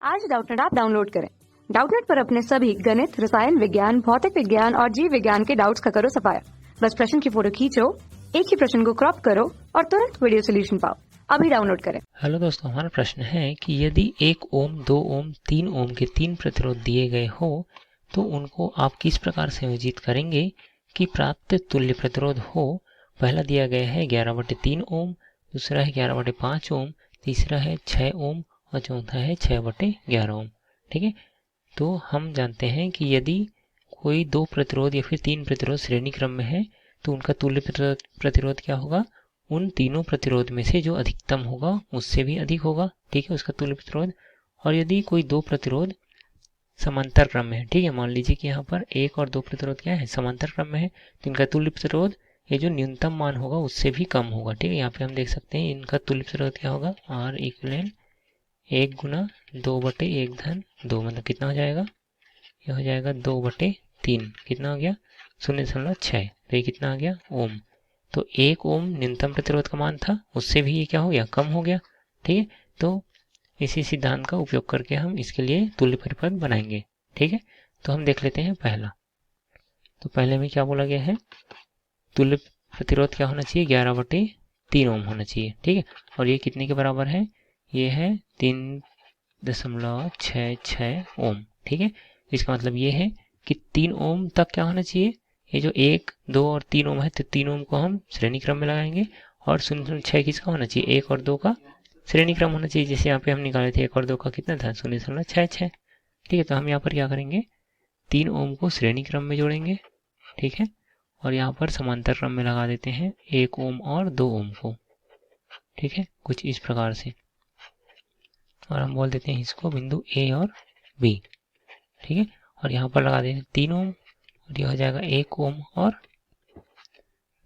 आज Doubtnut app download करें। Doubtnut पर अपने सभी गणित, रसायन विज्ञान, भौतिक विज्ञान और जीव विज्ञान के डाउट्स का करो सफाया। बस प्रश्न की फोटो खींचो, एक ही प्रश्न को क्रॉप करो और तुरंत वीडियो सोल्यूशन पाओ। अभी डाउनलोड करें। हेलो दोस्तों, हमारा प्रश्न है कि यदि 1 ओम, 2 ओम, 3 ओम के 3 प्रतिरोध दिए गए हो तो उनको आप किस प्रकार संयोजित करेंगे कि प्राप्त तुल्य प्रतिरोध हो। पहला दिया गया है 11/3 ओम, दूसरा है 11/5 ओम, तीसरा है 6 ओम और चौथा है 6/11 ओम। ठीक है, तो हम जानते हैं कि यदि कोई 2 प्रतिरोध या फिर 3 प्रतिरोध श्रेणी क्रम में है तो उनका तुल्य प्रतिरोध क्या होगा, उन तीनों प्रतिरोध में से जो अधिकतम होगा उससे भी अधिक होगा। ठीक है, उसका तुल्य प्रतिरोध। और यदि कोई 2 प्रतिरोध समांतर क्रम में है, ठीक है, मान लीजिए कि यहाँ पर 1 और 2 प्रतिरोध क्या है, समांतर क्रम में है, तो इनका तुल्य प्रतिरोध ये जो न्यूनतम मान होगा उससे भी कम होगा। ठीक है, यहाँ पे हम देख सकते हैं इनका तुल्य प्रतिरोध क्या होगा, R इक्वलेंट 1 गुना 2/1 मतलब कितना हो जाएगा, यह हो जाएगा 2/3, कितना हो गया 0.6, तो ये कितना आ गया ओम। तो 1 ओम न्यूनतम प्रतिरोध का मान था, उससे भी ये क्या हो गया, कम हो गया। ठीक है, तो इसी सिद्धांत का उपयोग करके हम इसके लिए तुल्य परिपथ बनाएंगे। ठीक है, तो हम देख लेते हैं पहला। तो पहले में क्या बोला गया है, तुल्य प्रतिरोध क्या होना चाहिए, 11/3 ओम होना चाहिए। ठीक है, और ये कितने के बराबर है, ये है 3.66 ओम। ठीक है, इसका मतलब ये है कि 3 ओम तक क्या होना चाहिए, ये जो 1, 2 और 3 ओम है तो 3 ओम को हम श्रेणी क्रम में लगाएंगे और 0.6 किसका होना चाहिए, 1 और 2 का श्रेणी क्रम होना चाहिए। जैसे यहाँ पे हम निकाले थे 1 और 2 का कितना था, 0.66। ठीक है, तो हम यहाँ पर क्या करेंगे, 3 ओम को श्रेणी क्रम में जोड़ेंगे। ठीक है, और यहाँ पर समांतर क्रम में लगा देते हैं 1 ओम और 2 ओम को। ठीक है, कुछ इस प्रकार से, और हम बोल देते हैं इसको बिंदु ए और बी। ठीक है, और यहाँ पर लगा देते हैं 3 ओम और यह हो जाएगा 1 ओम और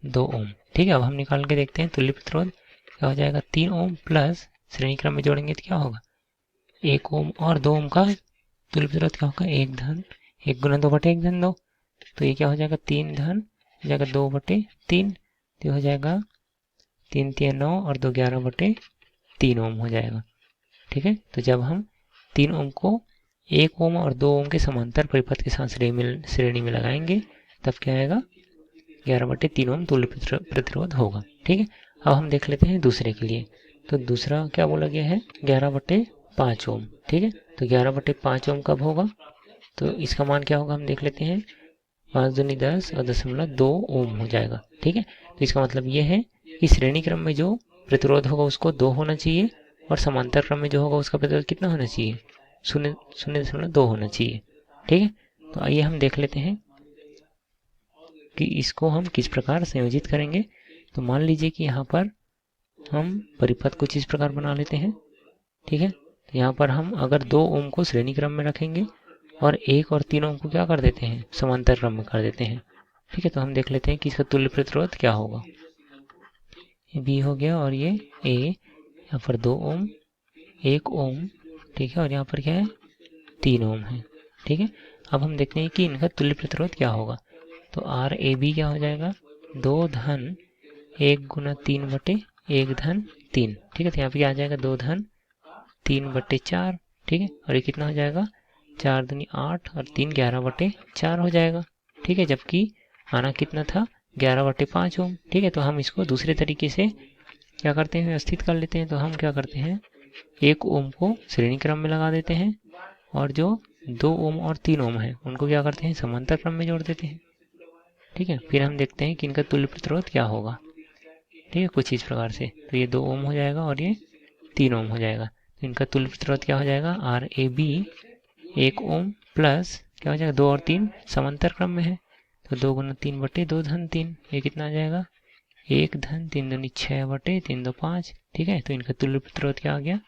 2 ओम। ठीक है, अब हम निकाल के देखते हैं तुल्य प्रतिरोध क्या हो जाएगा, 3 ओम प्लस श्रेणी क्रम में जोड़ेंगे तो क्या होगा, 1 ओम और 2 ओम का तुल्य प्रतिरोध क्या होगा, 1 गुना 2/1 तो ये क्या हो जाएगा 3 हो जाएगा 2/3, तो हो जाएगा 3 3 9 और 2 11/3 ओम हो जाएगा। ठीक है, तो जब हम 3 ओम को 1 ओम और 2 ओम के समांतर परिपथ के साथ श्रेणी में लगाएंगे तब क्या आएगा, 11/3 ओम तुल्य प्रतिरोध होगा। ठीक है, अब हम देख लेते हैं दूसरे के लिए। तो दूसरा क्या बोला गया है, 11/5 ओम। ठीक है, तो 11/5 ओम कब होगा, तो इसका मान क्या होगा हम देख लेते हैं, 5 दूनी 10 और 0.2 ओम हो जाएगा। ठीक है, तो इसका मतलब ये है कि श्रेणी क्रम में जो प्रतिरोध होगा उसको 2 होना चाहिए और समांतर क्रम में जो होगा उसका प्रतिरोध कितना होना चाहिए, 0.2 होना चाहिए। ठीक है, तो आइए हम देख लेते हैं कि इसको हम किस प्रकार संयोजित करेंगे। तो मान लीजिए कि यहाँ पर हम परिपथ कुछ इस प्रकार बना लेते हैं। ठीक है, तो यहाँ पर हम अगर 2 ओम को श्रेणी क्रम में रखेंगे और 1 और 3 ओम को क्या कर देते हैं, समांतर क्रम में कर देते हैं। ठीक है, तो हम देख लेते हैं कि इसका तुल्य प्रतिरोध क्या होगा, ये बी हो गया और ये ए, यहाँ पर 2 ओम, 1 ओम। ठीक है, और यहाँ पर क्या है 3 ओम है। ठीक है, अब हम देखते हैं कि इनका तुल्य प्रतिरोध क्या होगा। तो आर ए बी क्या हो जाएगा, 2 धन 1 गुना 3/1 धन 3। ठीक है, तो यहाँ पे आ जाएगा 2 धन 3/4। ठीक है, और ये कितना हो जाएगा, 4 दूनी 8 और 3 11/4 हो जाएगा। ठीक है, जबकि आना कितना था, 11/5 ओम। ठीक है, तो हम इसको दूसरे तरीके से क्या करते हैं, व्यवस्थित कर लेते हैं। तो हम क्या करते हैं, 1 ओम को श्रेणी क्रम में लगा देते हैं और जो 2 ओम और 3 ओम है उनको क्या करते हैं, समांतर क्रम में जोड़ देते हैं। ठीक है, फिर हम देखते हैं कि इनका तुल्य प्रतिरोध क्या होगा। ठीक है, कुछ इस प्रकार से, तो ये 2 ओम हो जाएगा और ये 3 ओम हो जाएगा। तो इनका तुल्य प्रतिरोध क्या हो जाएगा, R A B 1 ohm plus क्या हो जाएगा, 2 और 3 समांतर क्रम में है तो 2 गुना 3/2 धन 3, ये कितना आ जाएगा, 1 धन 3 दूनी 6/3 2 5। ठीक है, तो इनका तुल्य प्रतिरोध क्या आ गया,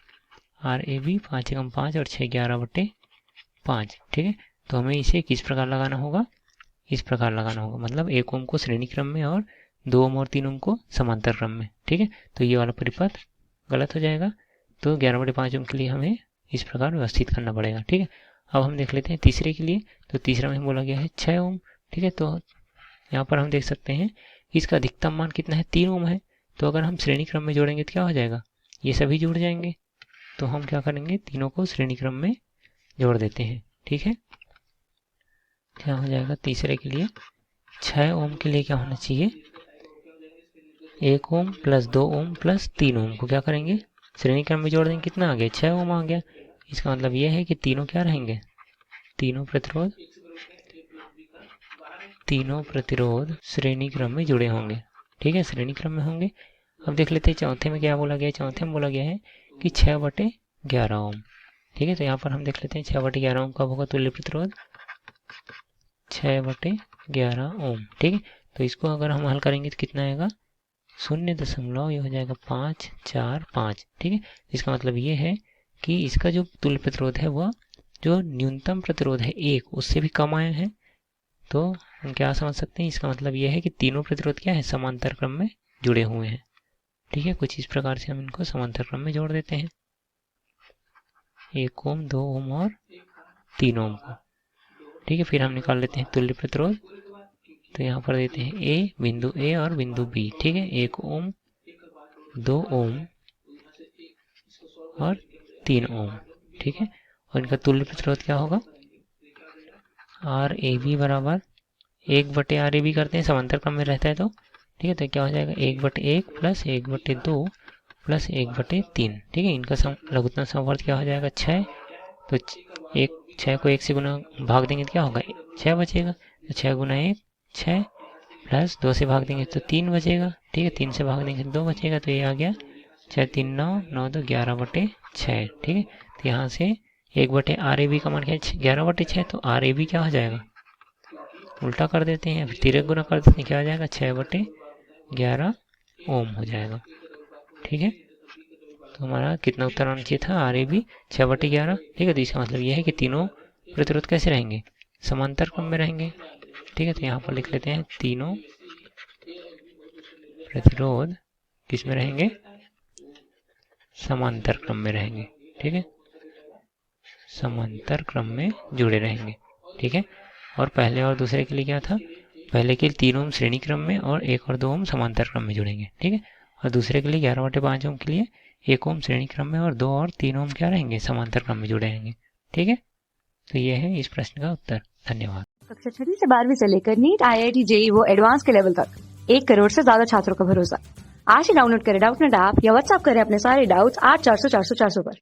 आर ए बी 5 एकम 5 और 6 11/5। ठीक है, तो हमें इसे किस प्रकार लगाना होगा, इस प्रकार लगाना होगा, मतलब 1 ओम को श्रेणी क्रम में और 2 ओम और 3 ओम को समांतर क्रम में। ठीक है, तो ये वाला परिपथ गलत हो जाएगा। तो 11/5 ओम के लिए हमें इस प्रकार व्यवस्थित करना पड़ेगा। ठीक है, अब हम देख लेते हैं तीसरे के लिए। तो तीसरा में बोला गया है 6 ओम। ठीक है, तो यहाँ पर हम देख सकते हैं कि इसका अधिकतम मान कितना है, 3 ओम है। तो अगर हम श्रेणी क्रम में जोड़ेंगे तो क्या हो जाएगा, ये सभी जुड़ जाएंगे। तो हम क्या करेंगे, तीनों को श्रेणी क्रम में जोड़ देते हैं। ठीक है, क्या हो जाएगा तीसरे के लिए, 6 ओम के लिए क्या होना चाहिए, 1 ओम प्लस 2 ओम प्लस 3 ओम को क्या करेंगे, श्रेणी क्रम में जोड़ देंगे। कितना आ गया, 6 ओम आ गया। इसका मतलब ये है कि तीनों क्या रहेंगे, तीनों प्रतिरोध श्रेणी क्रम में जुड़े होंगे। ठीक है, श्रेणी क्रम में होंगे। अब देख लेते हैं चौथे में क्या बोला गया है। चौथे में बोला गया है कि 6/11 ओम। ठीक है, तो यहाँ पर हम देख लेते हैं 6/11 ओम कब होगा तुल्य प्रतिरोध, 6/11 ओम। ठीक है, तो इसको अगर हम हल करेंगे तो कितना आएगा, 0.5, ये हो जाएगा 545। ठीक है, इसका मतलब ये है कि इसका जो तुल्य प्रतिरोध है वह जो न्यूनतम प्रतिरोध है 1 उससे भी कम आया है। तो हम क्या समझ सकते हैं, इसका मतलब ये है कि तीनों प्रतिरोध क्या है, समांतर क्रम में जुड़े हुए हैं। ठीक है, कुछ इस प्रकार से हम इनको समांतर क्रम में जोड़ देते हैं, 1 ओम 2 ओम और 3 ओम को। ठीक है, फिर हम निकाल लेते हैं तुल्य प्रतिरोध। तो यहाँ पर देते हैं ए, बिंदु ए और बिंदु बी। ठीक है, 1 ओम 2 ओम और 3 ओम। ठीक है, और इनका तुल्य प्रतिरोध क्या होगा, RAB बराबर 1/RAB करते हैं, समांतर क्रम में रहता है तो। ठीक है, तो क्या हो जाएगा, 1/1 प्लस 1/2 प्लस 1/3। ठीक है, इनका लघुत्तम समवर्त क्या हो जाएगा, 6। तो 6 को 1 से गुना भाग देंगे तो क्या होगा, 6 बचेगा। तो 6 गुना 1 6 प्लस 2 से भाग देंगे तो 3 बचेगा। ठीक है, 3 से भाग देंगे तो 2 बचेगा। तो ये आ गया 6 3 9 9 2 11/6। ठीक है, तो यहाँ से 1/RAB का मान क्या है, 11/6। तो RAB क्या हो जाएगा, उल्टा कर देते हैं, फिर तिरक गुना कर देते हैं, क्या हो जाएगा 6/11 ओम हो जाएगा। ठीक है, तो हमारा कितना उत्तर आना चाहिए था, RAB 6/11। ठीक है, तो इसका मतलब ये है कि तीनों प्रतिरोध कैसे रहेंगे, समांतर क्रम में रहेंगे। ठीक है, तो यहाँ पर लिख लेते हैं तीनों प्रतिरोध किस में रहेंगे, समांतर क्रम में रहेंगे। ठीक है, समांतर क्रम में जुड़े रहेंगे। ठीक है, और पहले और दूसरे के लिए क्या था, पहले के लिए 3 ओम श्रेणी क्रम में और 1 और 2 ओम समांतर क्रम में जुड़ेंगे। ठीक है, और दूसरे के लिए 11/5 ओम के लिए 1 ओम श्रेणी क्रम में और 2 और 3 ओम क्या रहेंगे, समांतर क्रम में जुड़े रहेंगे। ठीक है, तो ये है इस प्रश्न का उत्तर। धन्यवाद। कक्षा 6 से 12वीं से लेकर नीट, IIT, JEE वो एडवांस के लेवल तक 1 करोड़ से ज्यादा छात्रों का भरोसा। आज ही डाउनलोड करें डाउटनेट ऐप या व्हाट्सएप करें अपने सारे डाउट्स 8400 400 400 पर।